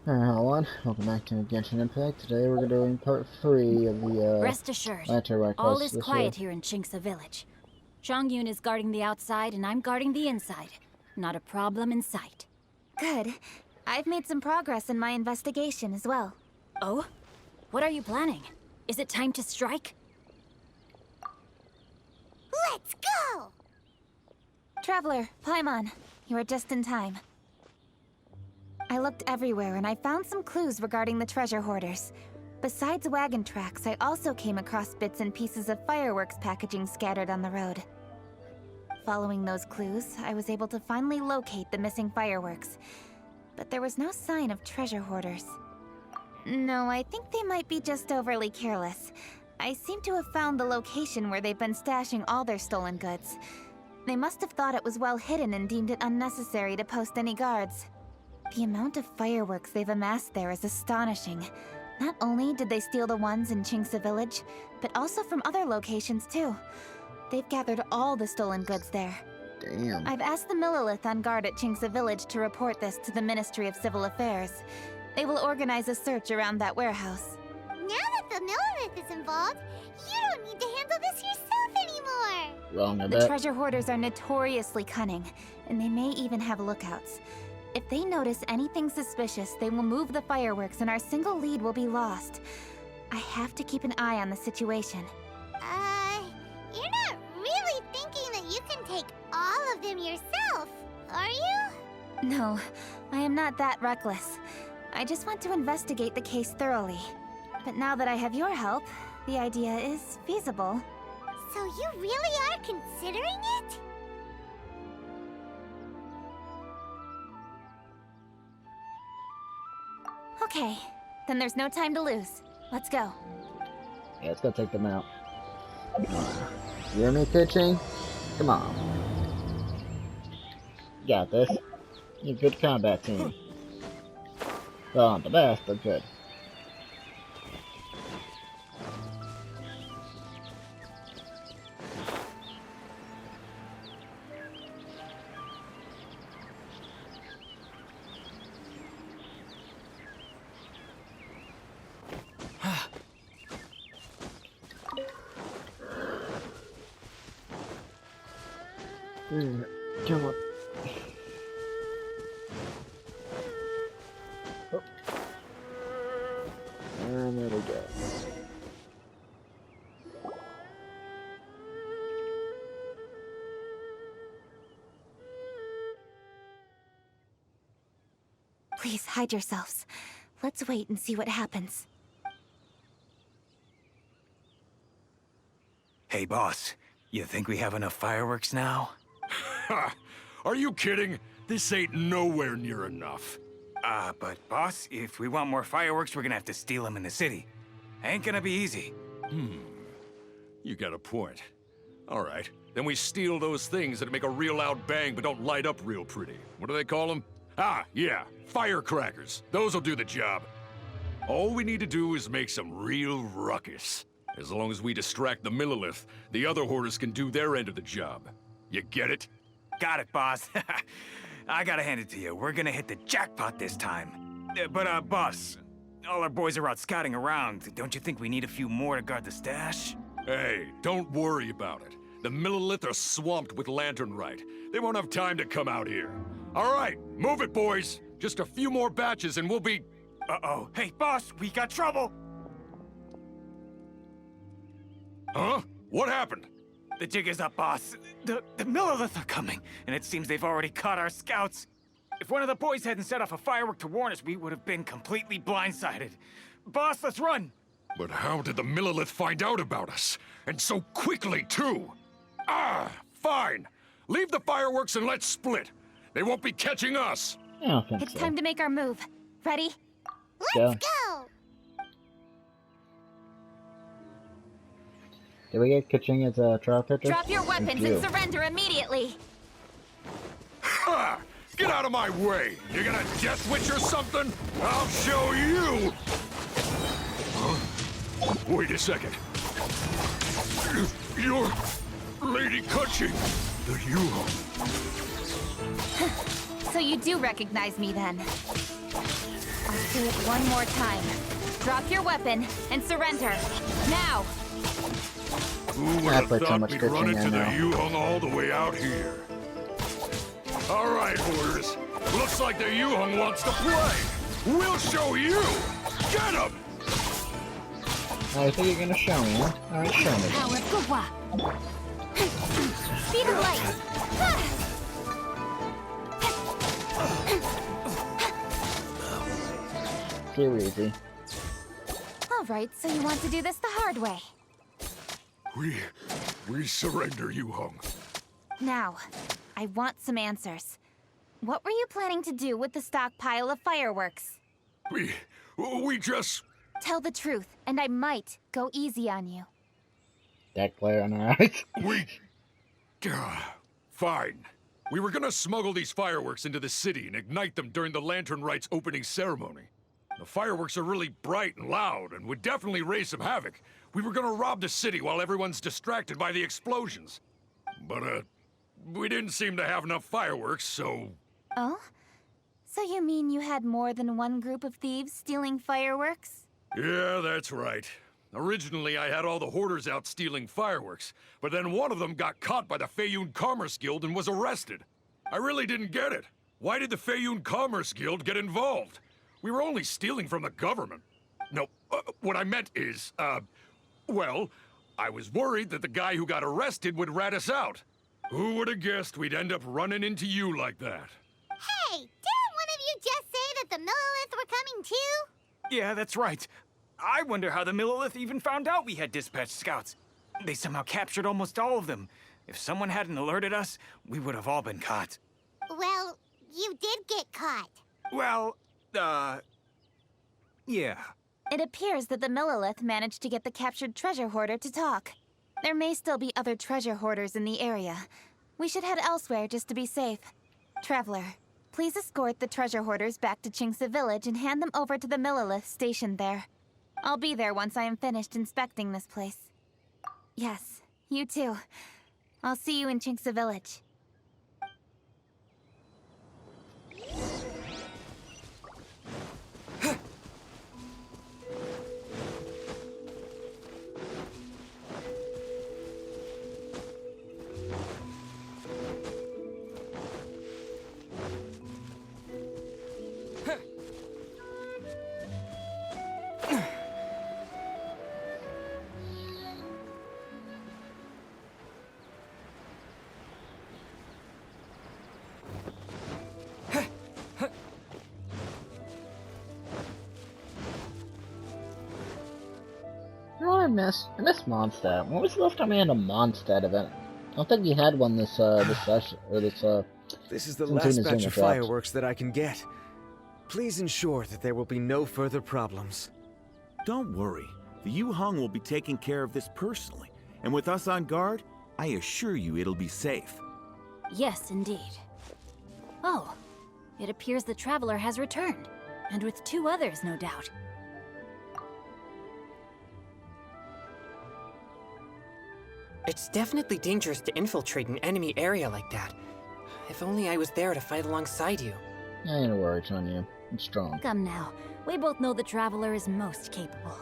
Alright, hold on. Welcome back to Genshin Impact. Today we're doing part 3 of the, Rest assured, Latern all quest is this quiet here in Chinksa village. Chongyun is guarding the outside and I'm guarding the inside. Not a problem in sight. Good. I've made some progress in my investigation as well. Oh? What are you planning? Is it time to strike? Let's go! Traveler, Paimon, you are just in time. I looked everywhere and I found some clues regarding the treasure hoarders. Besides wagon tracks, I also came across bits and pieces of fireworks packaging scattered on the road. Following those clues, I was able to finally locate the missing fireworks. But there was no sign of treasure hoarders. No, I think they might be just overly careless. I seem to have found the location where they've been stashing all their stolen goods. They must have thought it was well hidden and deemed it unnecessary to post any guards. The amount of fireworks they've amassed there is astonishing. Not only did they steal the ones in Chinksa village, but also from other locations too. They've gathered all the stolen goods there. Damn. I've asked the Millilith on guard at Chinksa village to report this to the Ministry of Civil Affairs. They will organize a search around that warehouse. Now that the Millilith is involved, you don't need to handle this yourself anymore! Wrong, I The bet. treasure hoarders are notoriously cunning, and they may even have lookouts. If they notice anything suspicious, they will move the fireworks and our single lead will be lost. I have to keep an eye on the situation. You're not really thinking that you can take all of them yourself, are you? No, I am not that reckless. I just want to investigate the case thoroughly. But now that I have your help, the idea is feasible. So you really are considering it? Okay, then there's no time to lose. Let's go. Yeah, let's go take them out. You hear me pitching? Come on. You got this. You're a good combat team. Well, not the best, but good. Come on. Oh. And there we go. Please hide yourselves. Let's wait and see what happens. Hey, boss. You think we have enough fireworks now? Ha! Are you kidding? This ain't nowhere near enough. But boss, if we want more fireworks, we're gonna have to steal them in the city. Ain't gonna be easy. You got a point. All right, then we steal those things that make a real loud bang but don't light up real pretty. What do they call them? Ah, yeah, firecrackers. Those'll do the job. All we need to do is make some real ruckus. As long as we distract the Millilith, the other hoarders can do their end of the job. You get it? Got it, boss. I gotta hand it to you. We're gonna hit the jackpot this time. But, boss, all our boys are out scouting around. Don't you think we need a few more to guard the stash? Hey, don't worry about it. The Millilith are swamped with Laternite. They won't have time to come out here. All right, move it, boys. Just a few more batches and we'll be... Uh-oh. Hey, boss, we got trouble! Huh? What happened? The jig is up, boss. The Millilith are coming, and it seems they've already caught our scouts. If one of the boys hadn't set off a firework to warn us, we would have been completely blindsided. Boss, let's run! But how did the Millilith find out about us? And so quickly, too? Ah, fine. Leave the fireworks and let's split. They won't be catching us. I don't think It's so. time to make our move. Ready? Go. Go! Did we get Kaching as a trial picture? Drop your weapons Thank you. and surrender immediately! Ha! Get out of my way! You gonna death witch or something? I'll show you! Huh? Wait a second. You're... Lady Kaching! The Yuho. So you do recognize me then? I'll One more time. Drop your weapon and surrender. Now! Who would I have put so thought much we'd pitching run into in the now. U-Hung all the way out here? All right, Hoarders. Looks like the U-Hung wants to play. We'll show you! Get him! Oh, I think you're gonna show me, huh? Alright, show me. Power of Gwa. Speed of light! Too easy. Alright, so you want to do this the hard way. We surrender, U-Hung. Now, I want some answers. What were you planning to do with the stockpile of fireworks? We just... Tell the truth, and I might go easy on you. Deck player on the right. We... Fine. We were gonna smuggle these fireworks into the city and ignite them during the Latern Rite's opening ceremony. The fireworks are really bright and loud and would definitely raise some havoc. We were gonna rob the city while everyone's distracted by the explosions. But, we didn't seem to have enough fireworks, so... Oh? So you mean you had more than one group of thieves stealing fireworks? Yeah, that's right. Originally, I had all the hoarders out stealing fireworks, but then one of them got caught by the Feiyun Commerce Guild and was arrested. I really didn't get it. Why did the Feiyun Commerce Guild get involved? We were only stealing from the government. No, what I meant is, well, I was worried that the guy who got arrested would rat us out. Who would have guessed we'd end up running into you like that? Hey, didn't one of you just say that the Millilith were coming too? Yeah, that's right. I wonder how the Millilith even found out we had dispatched scouts. They somehow captured almost all of them. If someone hadn't alerted us, we would have all been caught. Well, you did get caught. Well, yeah. It appears that the Millilith managed to get the captured treasure hoarder to talk. There may still be other treasure hoarders in the area. We should head elsewhere just to be safe. Traveler, please escort the treasure hoarders back to Chingsa Village and hand them over to the Millilith stationed there. I'll be there once I am finished inspecting this place. Yes, you too. I'll see you in Chingsa Village. You know what I miss? I miss Mondstadt. When was the last time we had a Mondstadt event? I don't think you had one this session, or this This is the since last Inazuma batch of dropped. fireworks that I can get. Please ensure that there will be no further problems. Don't worry. The U-Hung will be taking care of this personally. And with us on guard, I assure you it'll be safe. Yes, indeed. Oh, it appears the Traveler has returned. And with 2 others, no doubt. It's definitely dangerous to infiltrate an enemy area like that. If only I was there to fight alongside you. I ain't worried on you. I'm strong. Come now, we both know the Traveler is most capable.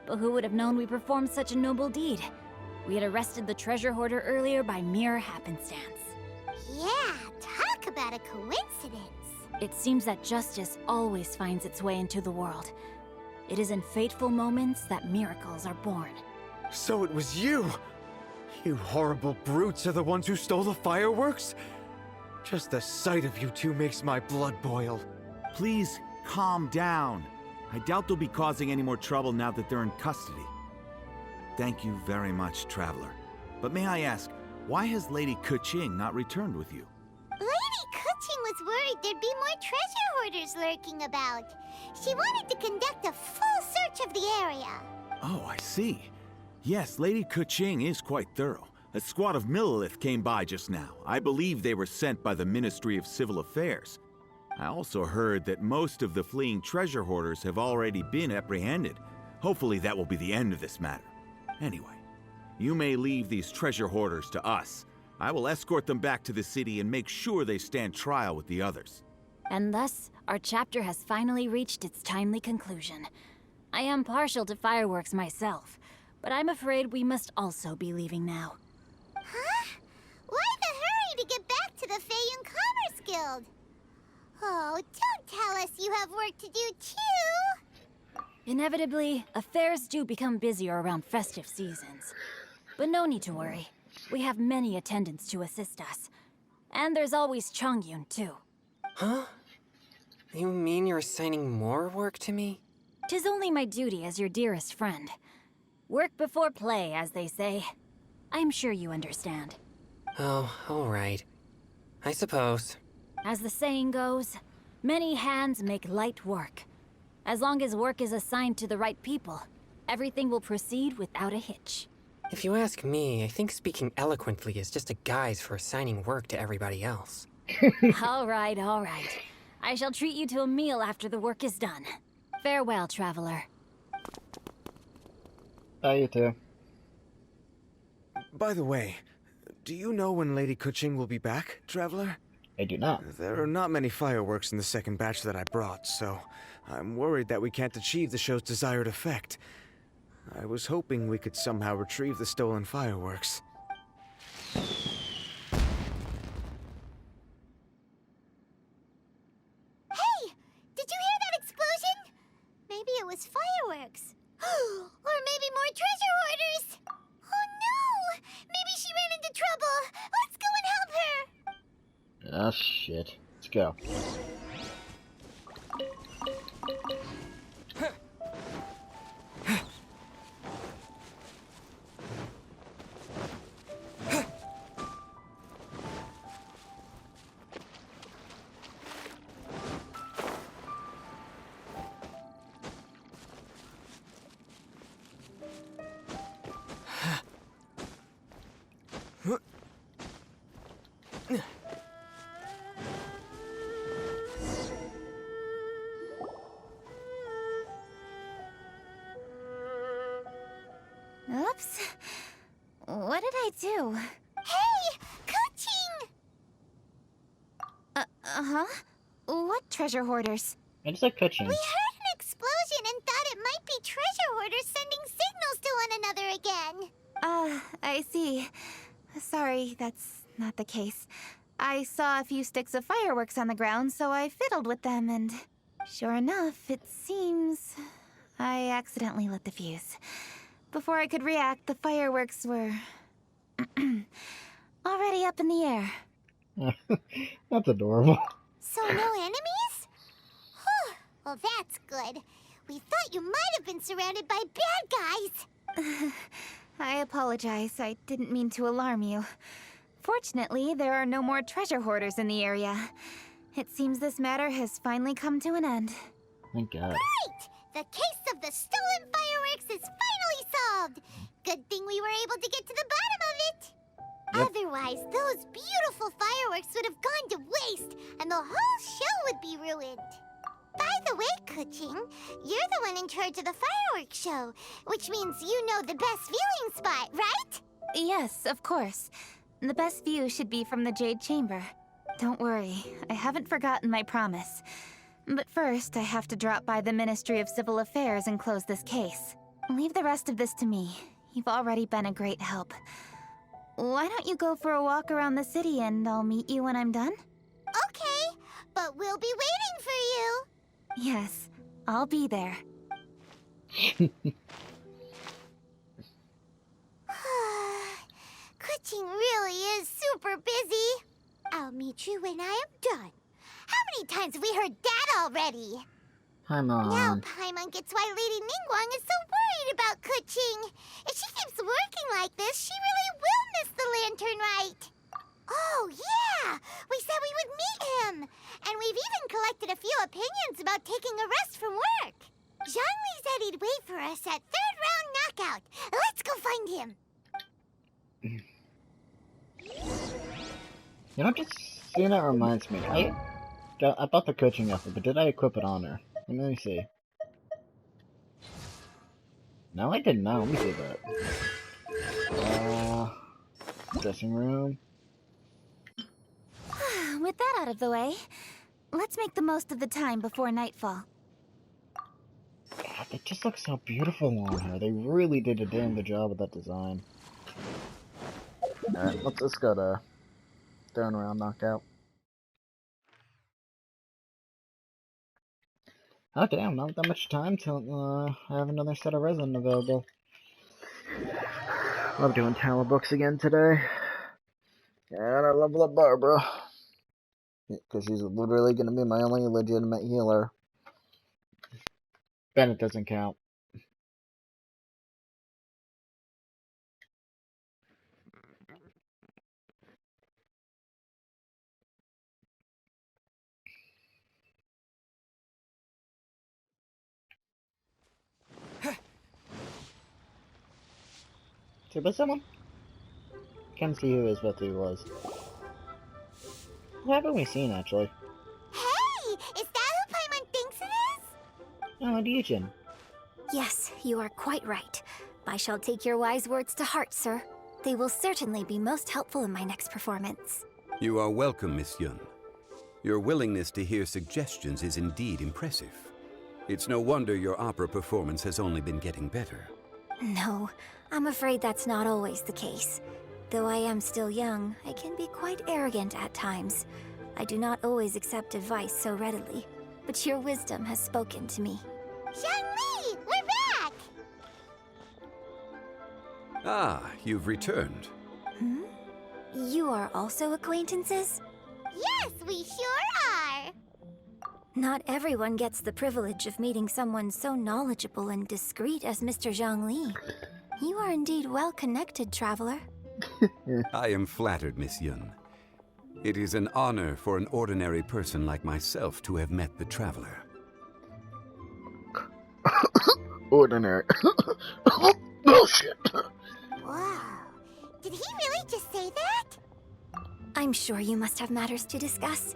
But who would have known we performed such a noble deed? We had arrested the treasure hoarder earlier by mere happenstance. Yeah, talk about a coincidence. It seems that justice always finds its way into the world. It is in fateful moments that miracles are born. So it was you! You horrible brutes are the ones who stole the fireworks? Just the sight of you two makes my blood boil. Please, calm down. I doubt they'll be causing any more trouble now that they're in custody. Thank you very much, Traveler. But may I ask, why has Lady Keqing not returned with you? Lady Keqing was worried there'd be more treasure hoarders lurking about. She wanted to conduct a full search of the area. Oh, I see. Yes, Lady Keqing is quite thorough. A squad of Millilith came by just now. I believe they were sent by the Ministry of Civil Affairs. I also heard that most of the fleeing treasure hoarders have already been apprehended. Hopefully that will be the end of this matter. Anyway, you may leave these treasure hoarders to us. I will escort them back to the city and make sure they stand trial with the others. And thus, our chapter has finally reached its timely conclusion. I am partial to fireworks myself, but I'm afraid we must also be leaving now. Huh? Why the hurry to get back to the Feiyun Commerce Guild? Oh, don't tell us you have work to do too! Inevitably, affairs do become busier around festive seasons. But no need to worry. We have many attendants to assist us. And there's always Chongyun, too. Huh? You mean you're assigning more work to me? 'Tis only my duty as your dearest friend. Work before play, as they say. I'm sure you understand. Oh, alright. I suppose. As the saying goes, many hands make light work. As long as work is assigned to the right people, everything will proceed without a hitch. If you ask me, I think speaking eloquently is just a guise for assigning work to everybody else. All right, all right. I shall treat you to a meal after the work is done. Farewell, traveler. Bye, you too. By the way, do you know when Lady Kuching will be back, Traveler? I do not. There are not many fireworks in the second batch that I brought, so I'm worried that we can't achieve the show's desired effect. I was hoping we could somehow retrieve the stolen fireworks. Hey! Did you hear that explosion? Maybe it was fireworks. Or maybe more treasure hoarders! Oh no! Maybe she ran into trouble! Let's go and help her! Ah, shit. Let's go. Oops. What did I do? Hey! Coaching! Uh-huh. What treasure hoarders? I just like Kuching. We heard an explosion and thought it might be treasure hoarders sending signals to one another again. I see. Sorry, that's not the case. I saw a few sticks of fireworks on the ground, so I fiddled with them, and sure enough, it seems I accidentally lit the fuse. Before I could react, the fireworks were already up in the air. That's adorable. So no enemies? Whew. Well, that's good. We thought you might have been surrounded by bad guys. I apologize. I didn't mean to alarm you. Fortunately, there are no more treasure hoarders in the area. It seems this matter has finally come to an end. Thank God. Great! The case of the stolen fireworks is finally solved. Good thing we were able to get to the bottom of it. Yep. Otherwise, those beautiful fireworks would have gone to waste, and the whole show would be ruined. By the way, Kuching, you're the one in charge of the fireworks show, which means you know the best viewing spot, right? Yes, of course. The best view should be from the Jade Chamber. Don't worry, I haven't forgotten my promise. But first, I have to drop by the Ministry of Civil Affairs and close this case. Leave the rest of this to me. You've already been a great help. Why don't you go for a walk around the city and I'll meet you when I'm done? Okay, but we'll be waiting for you. Yes, I'll be there. Kuching really is super busy. I'll meet you when I am done. How many times have we heard that already? Paimon. Now Paimon gets why Lady Ningguang is so worried about Kuching. If she keeps working like this, she really will miss the lantern, right? Oh, yeah! We said we would meet him! And we've even collected a few opinions about taking a rest from work. Zhongli said he'd wait for us at third round knockout. Let's go find him! You know, just seeing that reminds me. I bought the coaching outfit, but did I equip it on her? Let me see. No, I did not. Let me see that. Dressing room. With that out of the way, Let's make the most of the time before nightfall. God, it just looks so beautiful on her. They really did a damn good job with that design. Alright, let's just go to throwing around knockout. Oh damn, not that much time till I have another set of resin available. I'm doing talent books again today. And I level up Barbara. Because she's literally going to be my only legitimate healer. Bennett doesn't count. Is there someone? Can't see who his with was. Who haven't we seen, actually? Hey! Is that who Paimon thinks it is? Oh, Ryujin. Yes, you are quite right. I shall take your wise words to heart, sir. They will certainly be most helpful in my next performance. You are welcome, Miss Yun. Your willingness to hear suggestions is indeed impressive. It's no wonder your opera performance has only been getting better. No, I'm afraid that's not always the case. Though I am still young, I can be quite arrogant at times. I do not always accept advice so readily, but your wisdom has spoken to me. Zhongli! We're back! Ah, you've returned. Hmm? You are also acquaintances? Yes, we sure are! Not everyone gets the privilege of meeting someone so knowledgeable and discreet as Mr. Zhongli. You are indeed well connected, traveler. I am flattered, Miss Yun. It is an honor for an ordinary person like myself to have met the traveler. Ordinary. Bullshit. Wow. Did he really just say that? I'm sure you must have matters to discuss.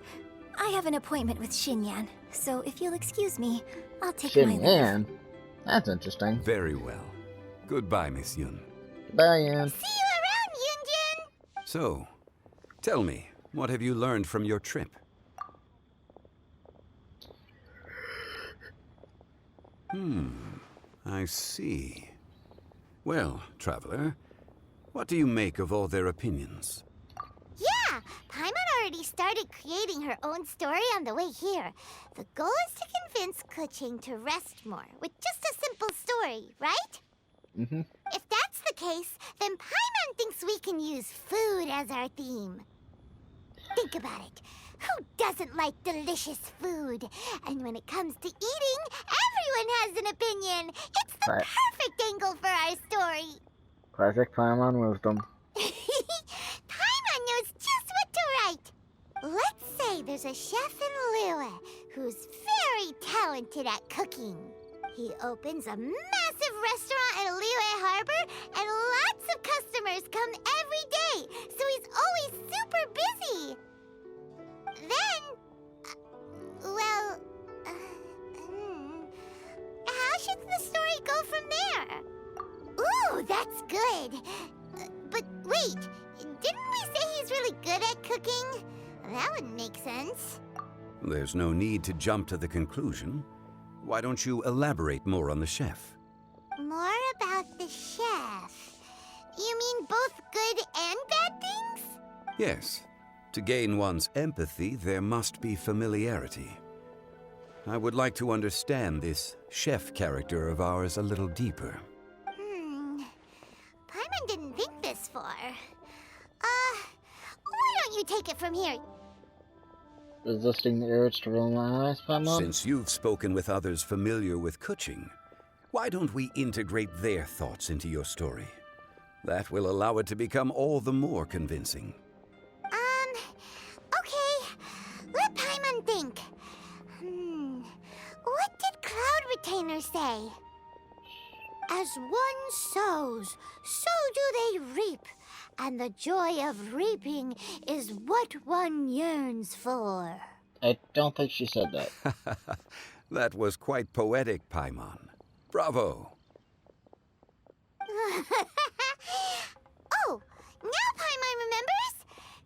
I have an appointment with Xinyan, so if you'll excuse me, I'll take my leave. Xinyan? That's interesting. Very well. Goodbye, Miss Yun. Bye, Yan. See you around, Yunjin! So, tell me, what have you learned from your trip? I see. Well, traveler, what do you make of all their opinions? Yeah, Paimon already started creating her own story on the way here. The goal is to convince Keqing to rest more with just a simple story, right? Mm-hmm. If that's the case, then Paimon thinks we can use food as our theme. Think about it. Who doesn't like delicious food? And when it comes to eating, everyone has an opinion. It's the Right. perfect angle for our story. Classic Paimon wisdom. Paimon knows just what to write. Let's say there's a chef in Liyue who's very talented at cooking. He opens a massive restaurant in Liyue Harbor, and lots of customers come every day, so he's always super busy. Then, how should the story go from there? Ooh, that's good. But wait, didn't we say he's really good at cooking? That wouldn't make sense. There's no need to jump to the conclusion. Why don't you elaborate more on the chef? More about the chef. You mean both good and bad things? Yes. To gain one's empathy, there must be familiarity. I would like to understand this chef character of ours a little deeper. Paimon didn't think this far. Why don't you take it from here? Resisting the urge to roll my eyes, Paimon? Since you've spoken with others familiar with Keqing, why don't we integrate their thoughts into your story? That will allow it to become all the more convincing. Okay. Let Paimon think. What did Cloud Retainer say? As one sows, so do they reap. And the joy of reaping is what one yearns for. I don't think she said that. That was quite poetic, Paimon. Bravo! Oh, now Paimon remembers.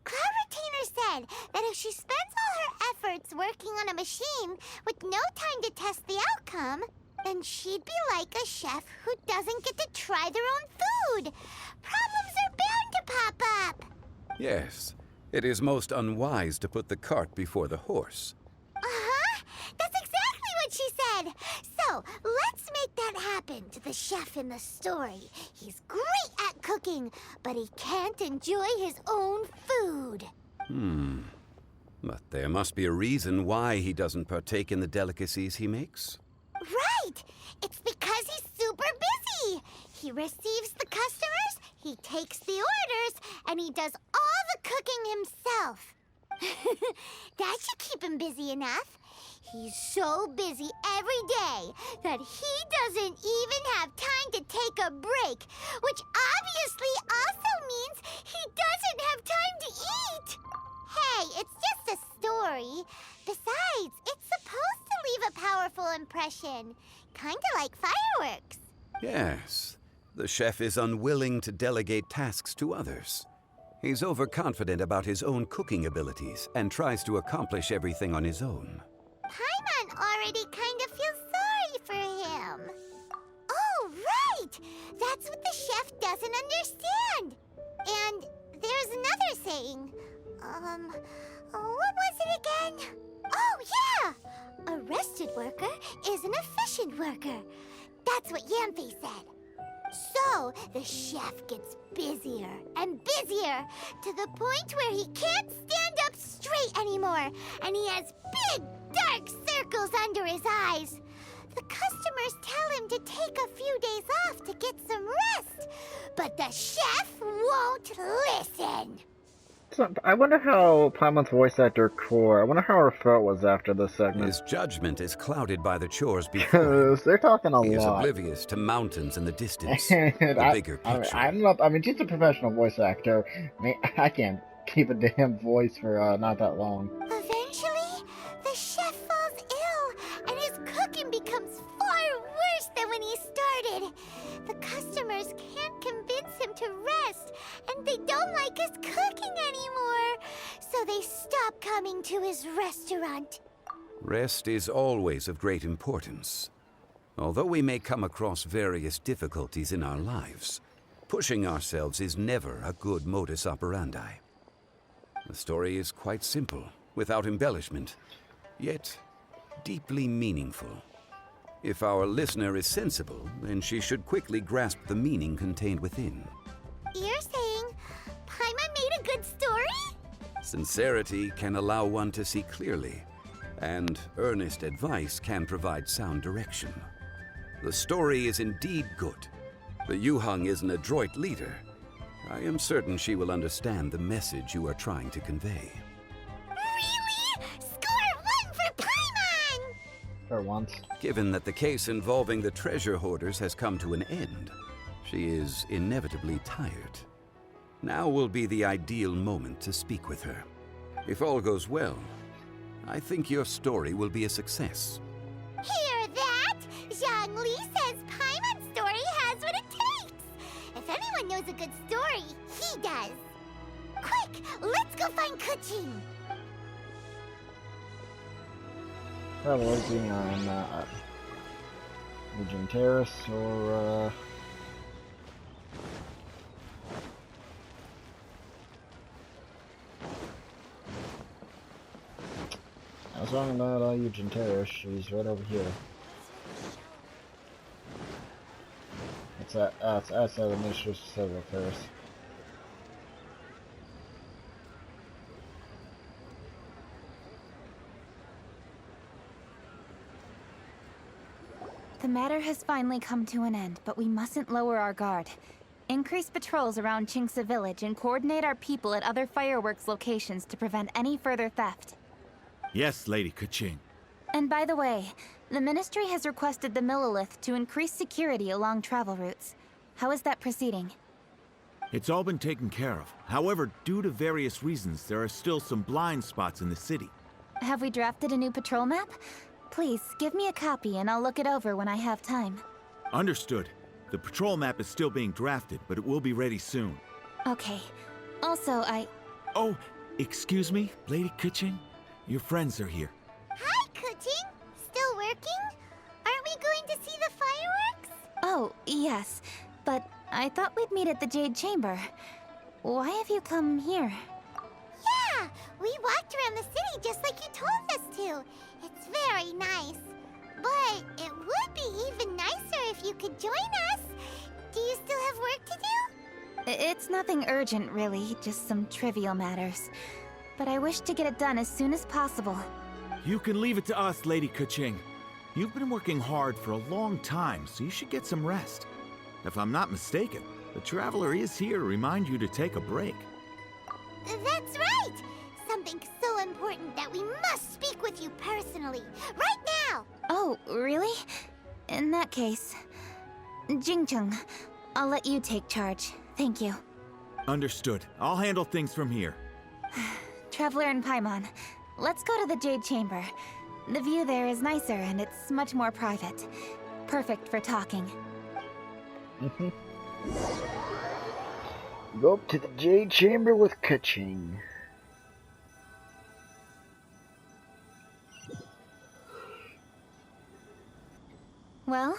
Cloud Retainer said that if she spends all her efforts working on a machine with no time to test the outcome, then she'd be like a chef who doesn't get to try their own food. Problems are bound to pop up. Yes, it is most unwise to put the cart before the horse. Uh-huh. That's exactly what she said. So, let's make that happen to the chef in the story. He's great at cooking, but he can't enjoy his own food. But there must be a reason why he doesn't partake in the delicacies he makes. Right! It's because he's super busy. He receives the customers, he takes the orders, and he does all the cooking himself. That should keep him busy enough. He's so busy every day that he doesn't even have time to take a break, which obviously also means he doesn't have time to eat. Hey, it's just a story. Besides, it's supposed to leave a powerful impression, kinda like fireworks. Yes, the chef is unwilling to delegate tasks to others. He's overconfident about his own cooking abilities and tries to accomplish everything on his own. Paimon already kind of feels sorry for him. Oh, right! That's what the chef doesn't understand. And there's another saying. What was it again? Oh, yeah! A rested worker is an efficient worker. That's what Yamfe said. So, the chef gets busier and busier to the point where he can't stand up straight anymore, and he has big, dark circles under his eyes. The customers tell him to take a few days off to get some rest, but the chef won't listen. So, I wonder how Paimon's voice actor Core, I wonder how her throat was after this segment. His judgment is clouded by the chores before him. They're talking a He is lot. oblivious to mountains in the distance, And the bigger picture. I mean, she's a professional voice actor. I can't keep a damn voice for not that long. Eventually, the chef falls ill, and his cooking becomes far worse than when he started. The customers can't convince him to rest, and they don't like his cooking anymore, so they stop coming to his restaurant. Rest is always of great importance. Although we may come across various difficulties in our lives, pushing ourselves is never a good modus operandi. The story is quite simple, without embellishment, yet deeply meaningful. If our listener is sensible, then she should quickly grasp the meaning contained within. You're saying Paimon made a good story? Sincerity can allow one to see clearly, and earnest advice can provide sound direction. The story is indeed good. The Yuhang is an adroit leader. I am certain she will understand the message you are trying to convey. Really? Score 1 for Paimon! For once. Given that the case involving the treasure hoarders has come to an end, she is inevitably tired. Now will be the ideal moment to speak with her. If all goes well, I think your story will be a success. Hear that? Zhang Li says Paimon's story has what it takes. If anyone knows a good story, he does. Quick, let's go find Kuching. Probably being on Legion Terrace or I was talking about Eugen Terrace. She's right over here. It's outside the Ministry of Civil Affairs. The matter has finally come to an end, but we mustn't lower our guard. Increase patrols around Qingce Village and coordinate our people at other fireworks locations to prevent any further theft. Yes, Lady Keqing. And by the way, the Ministry has requested the Millilith to increase security along travel routes. How is that proceeding? It's all been taken care of. However, due to various reasons, there are still some blind spots in the city. Have we drafted a new patrol map? Please, give me a copy and I'll look it over when I have time. Understood. The patrol map is still being drafted, but it will be ready soon. Okay. Also, Oh, Excuse me, Lady Kuching? Your friends are here. Hi, Kuching. Still working? Aren't we going to see the fireworks? Oh, yes. But I thought we'd meet at the Jade Chamber. Why have you come here? Yeah, we walked around the city just like you told us to. It's very nice. But it would be even nicer if you could join us. Do you still have work to do? It's nothing urgent, really. Just some trivial matters. But I wish to get it done as soon as possible. You can leave it to us, Lady Kuching. You've been working hard for a long time, so you should get some rest. If I'm not mistaken, the Traveler is here to remind you to take a break. That's right! Something so important that we must speak with you personally, right now! Oh, really? In that case... Jingcheng, I'll let you take charge. Thank you. Understood. I'll handle things from here. Traveler and Paimon, let's go to the Jade Chamber. The view there is nicer and it's much more private. Perfect for talking. Go up to the Jade Chamber with Kuching. Well,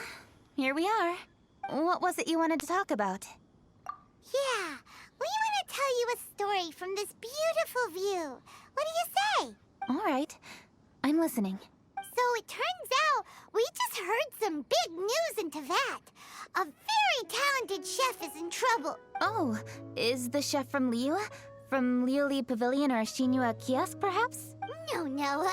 here we are. What was it you wanted to talk about? Yeah, we want to tell you a story from this beautiful view. What do you say? All right. I'm listening. So it turns out we just heard some big news in Teyvat. A very talented chef is in trouble. Oh, is the chef from Liyue? From Liuli Pavilion or Shinua Kiosk, perhaps? No,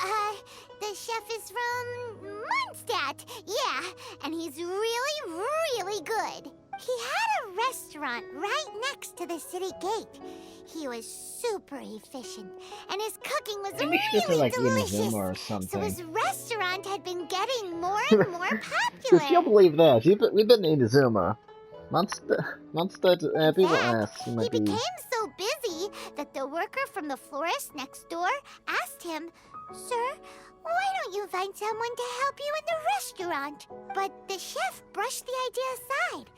the chef is from Mondstadt. Yeah, and he's really, really good. He had a restaurant right next to the city gate. He was super efficient, and his cooking was Maybe she doesn't really like delicious. Inazuma or So something. his restaurant had been getting more and more popular. If you'll believe this, we've been in Inazuma. Mondstadt, people ask. He became so busy that the worker from the florist next door asked him, "Sir, why don't you find someone to help you in the restaurant?" But the chef brushed the idea aside,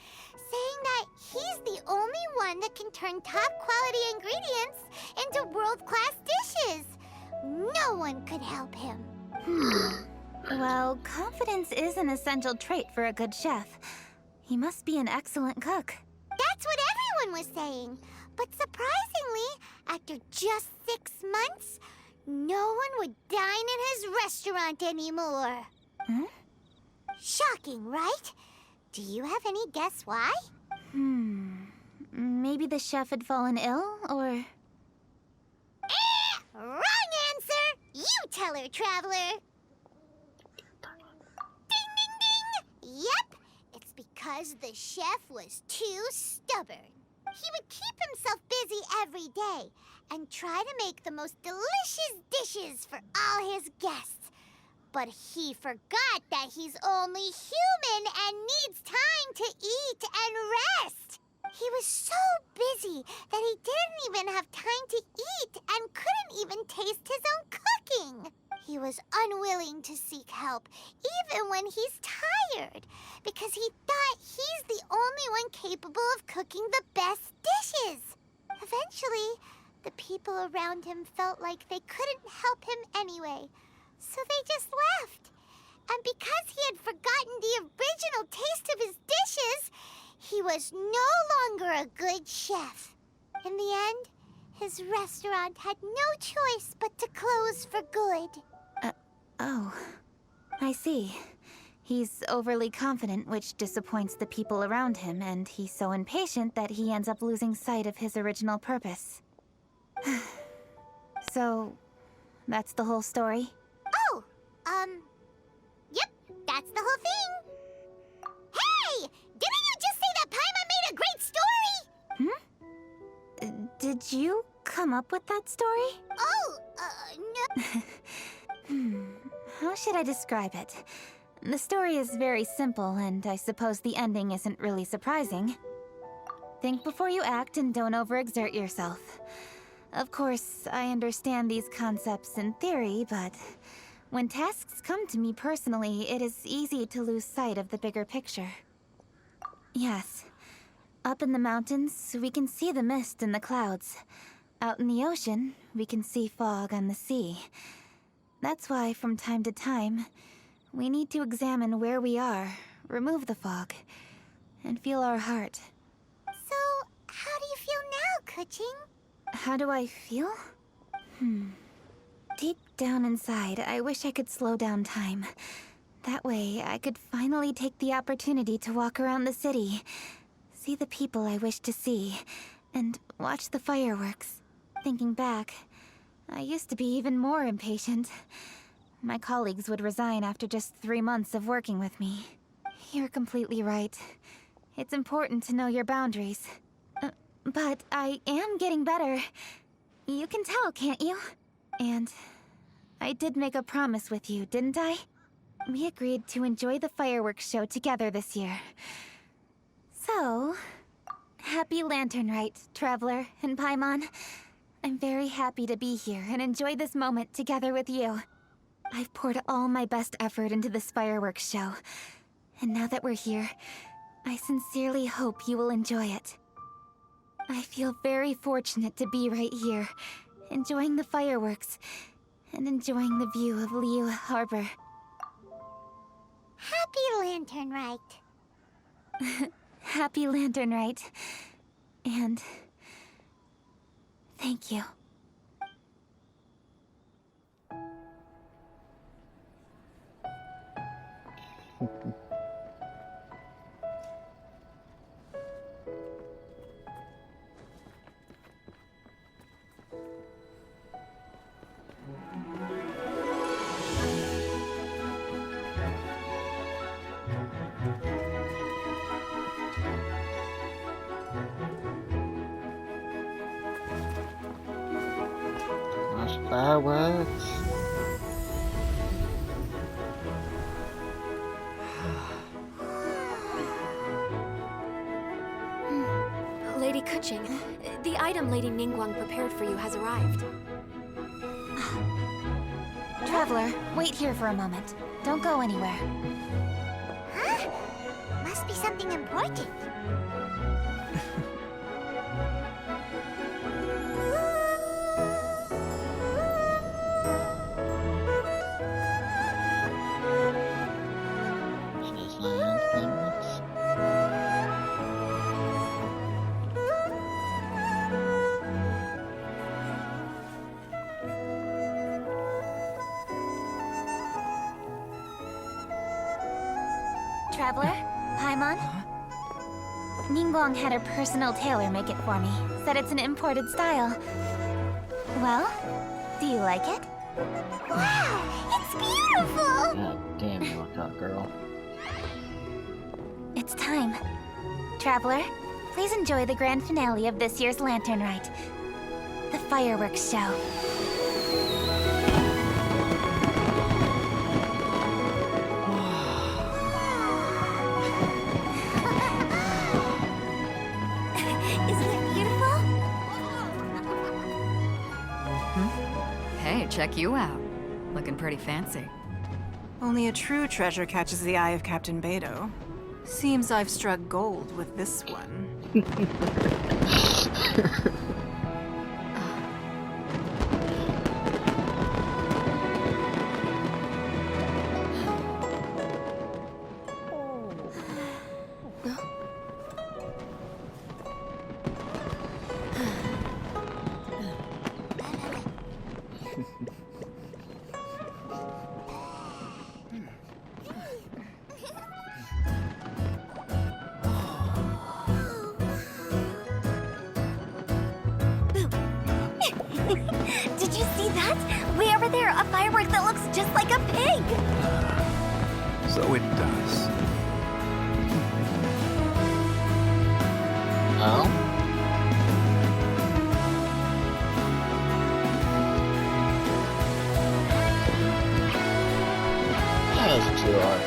saying that he's the only one that can turn top-quality ingredients into world-class dishes. No one could help him. Well, confidence is an essential trait for a good chef. He must be an excellent cook. That's what everyone was saying. But surprisingly, after just 6 months, no one would dine in his restaurant anymore. Hmm? Shocking, right? Do you have any guess why? Maybe the chef had fallen ill, or... Wrong answer! You tell her, Traveler! Ding, ding, ding! Yep, it's because the chef was too stubborn. He would keep himself busy every day and try to make the most delicious dishes for all his guests. But he forgot that he's only human and needs time to eat and rest. He was so busy that he didn't even have time to eat and couldn't even taste his own cooking. He was unwilling to seek help, even when he's tired, because he thought he's the only one capable of cooking the best dishes. Eventually, the people around him felt like they couldn't help him anyway, so they just left. And because he had forgotten the original taste of his dishes, he was no longer a good chef. In the end, his restaurant had no choice but to close for good. Oh, I see. He's overly confident, which disappoints the people around him, and he's so impatient that he ends up losing sight of his original purpose. So, that's the whole story? Oh, yep, that's the whole thing. Hey! Didn't you just say that Paimon made a great story? Did you come up with that story? Oh, no. How should I describe it? The story is very simple, and I suppose the ending isn't really surprising. Think before you act and don't overexert yourself. Of course, I understand these concepts in theory, but when tasks come to me personally, it is easy to lose sight of the bigger picture. Yes. Up in the mountains, we can see the mist and the clouds. Out in the ocean, we can see fog on the sea. That's why, from time to time, we need to examine where we are, remove the fog, and feel our heart. So, how do you feel now, Kuching? How do I feel? Deep down inside, I wish I could slow down time. That way, I could finally take the opportunity to walk around the city, see the people I wish to see, and watch the fireworks. Thinking back, I used to be even more impatient. My colleagues would resign after just 3 months of working with me. You're completely right. It's important to know your boundaries. But I am getting better. You can tell, can't you? And I did make a promise with you, didn't I? We agreed to enjoy the fireworks show together this year. So, happy Lantern Rite, Traveler and Paimon. I'm very happy to be here and enjoy this moment together with you. I've poured all my best effort into this fireworks show. And now that we're here, I sincerely hope you will enjoy it. I feel very fortunate to be right here, enjoying the fireworks, and enjoying the view of Liyue Harbor. Happy Lantern Rite. Happy Lantern Rite. And thank you. Fireworks. Lady Kuching, the item Lady Ningguang prepared for you has arrived. Traveler, wait here for a moment. Don't go anywhere. Huh? Must be something important. Traveler, Paimon? Ningguang had her personal tailor make it for me. Said it's an imported style. Well, do you like it? Wow, it's beautiful! God damn, you look hot, girl. It's time. Traveler, please enjoy the grand finale of this year's Lantern Rite. The fireworks show. Isn't it beautiful? Hey, check you out. Looking pretty fancy. Only a true treasure catches the eye of Captain Beidou. Seems I've struck gold with this one. Did you see that? Way over there, a firework that looks just like a pig! So it does. Oh? That was too hard.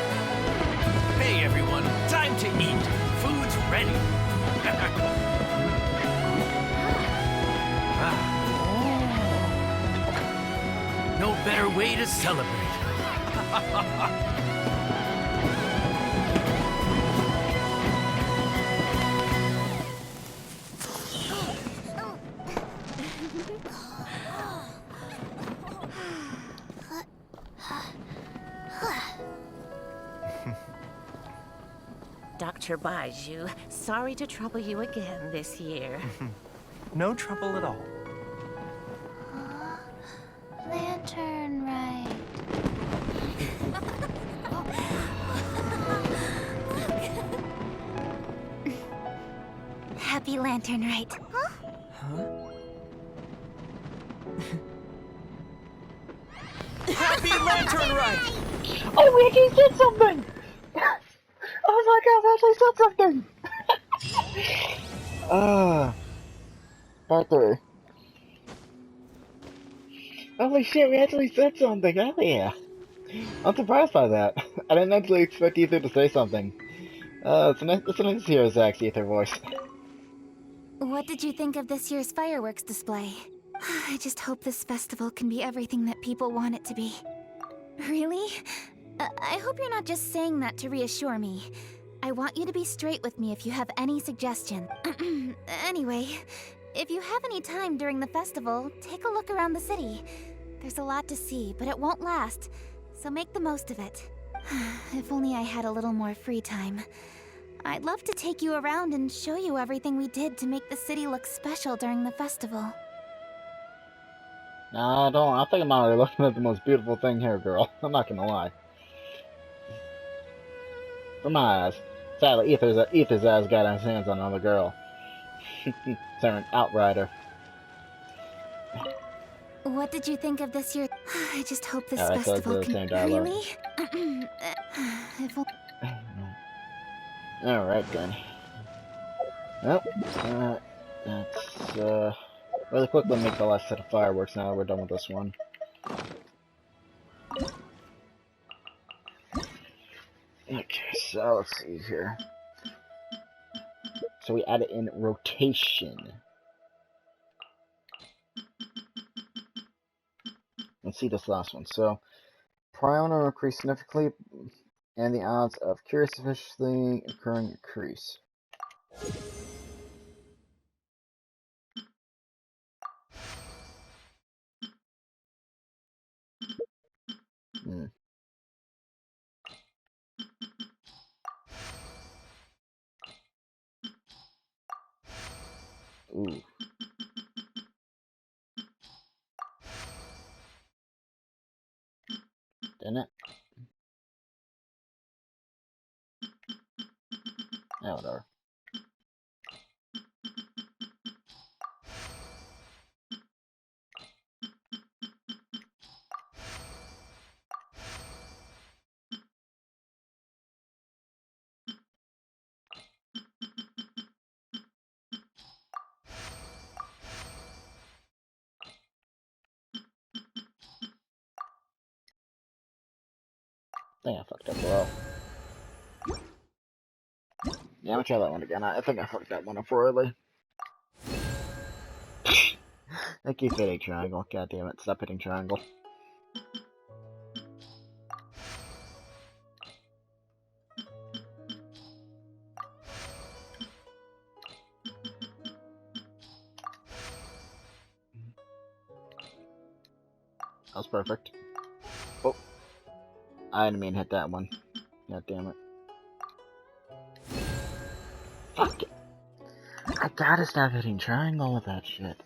Hey everyone, time to eat. Food's ready. No better way to celebrate. Dr. Baiju, sorry to trouble you again this year. No trouble at all. Lantern ride. Happy Lantern ride. Huh? Happy Lantern ride! Oh, we actually said something! Oh my god, we actually said something! Part 3. Holy shit, we actually said something, hell yeah! I'm surprised by that. I didn't actually expect Ether to say something. It's nice to hear Zach's Ether voice. What did you think of this year's fireworks display? I just hope this festival can be everything that people want it to be. Really? I hope you're not just saying that to reassure me. I want you to be straight with me if you have any suggestion. Anyway, if you have any time during the festival, take a look around the city. There's a lot to see, but it won't last, so make the most of it. If only I had a little more free time. I'd love to take you around and show you everything we did to make the city look special during the festival. No, don't. I think I'm already looking at the most beautiful thing here, girl. I'm not gonna lie. For my eyes. Sadly, Ether's ass got his hands on another girl. Turned Outrider. What did you think of this year? I just hope this Alright, so it's festival the can... same dialogue. Really? If Alright then. Well, that's, really quickly make the last set of fireworks now that we're done with this one. Okay, so let's see here. So we add it in rotation. Let's see this last one. So, prion will increase significantly, and the odds of curious officially occurring increase. Ooh. Didn't it? Yeah, whatever. I think I fucked up well. Yeah, I'm gonna try that one again. I think I fucked that one up royally. I keep hitting triangle. God damn it, stop hitting triangle. That was perfect. Oh. I didn't mean to hit that one. God damn it. Fuck it. I gotta stop hitting triangle with that shit.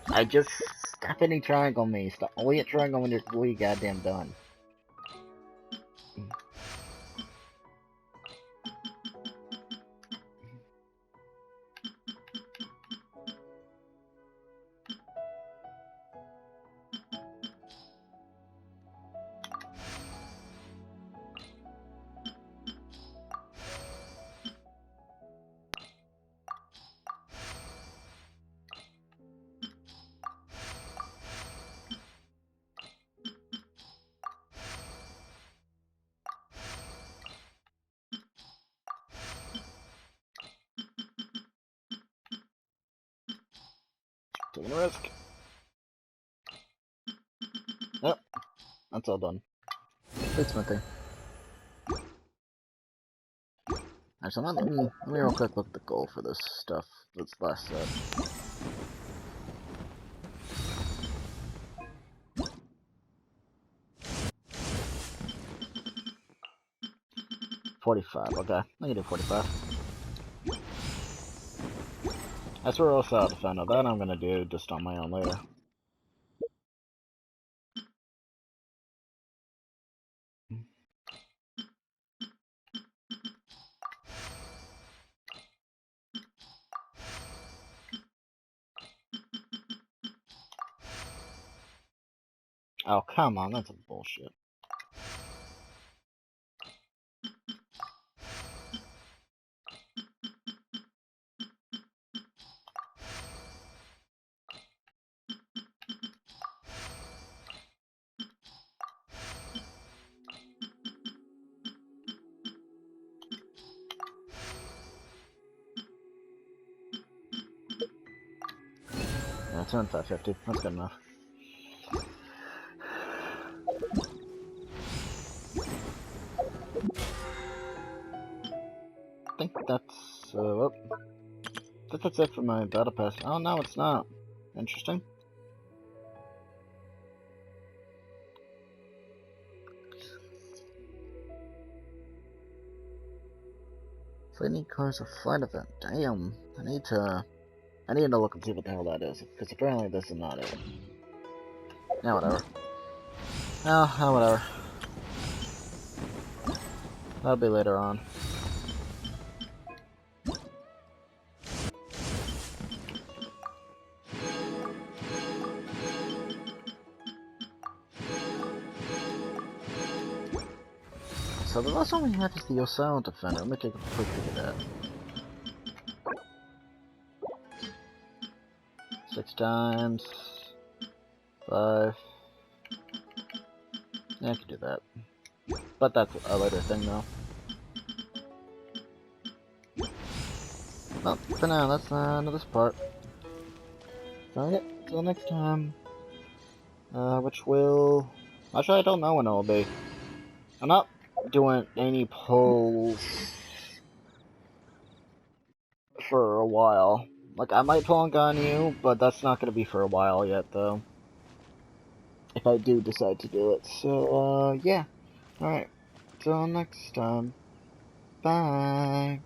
I just stop hitting triangle me. Stop only hit triangle when you're fully goddamn done. Taking a risk. Yep, that's all done. Good smithing. Actually, let me real quick look at the goal for this stuff, this last set. 45, okay. I can do 45. I swear also out defender. That I'm gonna do just on my own later. Oh, come on, that's a bullshit. Yeah, it's on 550. That's good enough. I think that's, well, I think that's it for my battle pass. Oh, no, it's not. Interesting. Fleeting cars a flight event. Damn. I need to look and see what the hell that is, because apparently this is not it. Yeah, whatever. Oh, whatever. That'll be later on. So the last one we have is the Osao Defender. Let me take a quick look at that. 6 times. 5. Yeah, I can do that. But that's a later thing, though. Well, for now, that's the end of this part. So yeah, till next time. Which will... Actually, I don't know when it'll be. I'm not doing any polls for a while. Like, I might pull on Ganyu, but that's not gonna be for a while yet, though. If I do decide to do it. So, yeah. Alright. Till next time. Bye.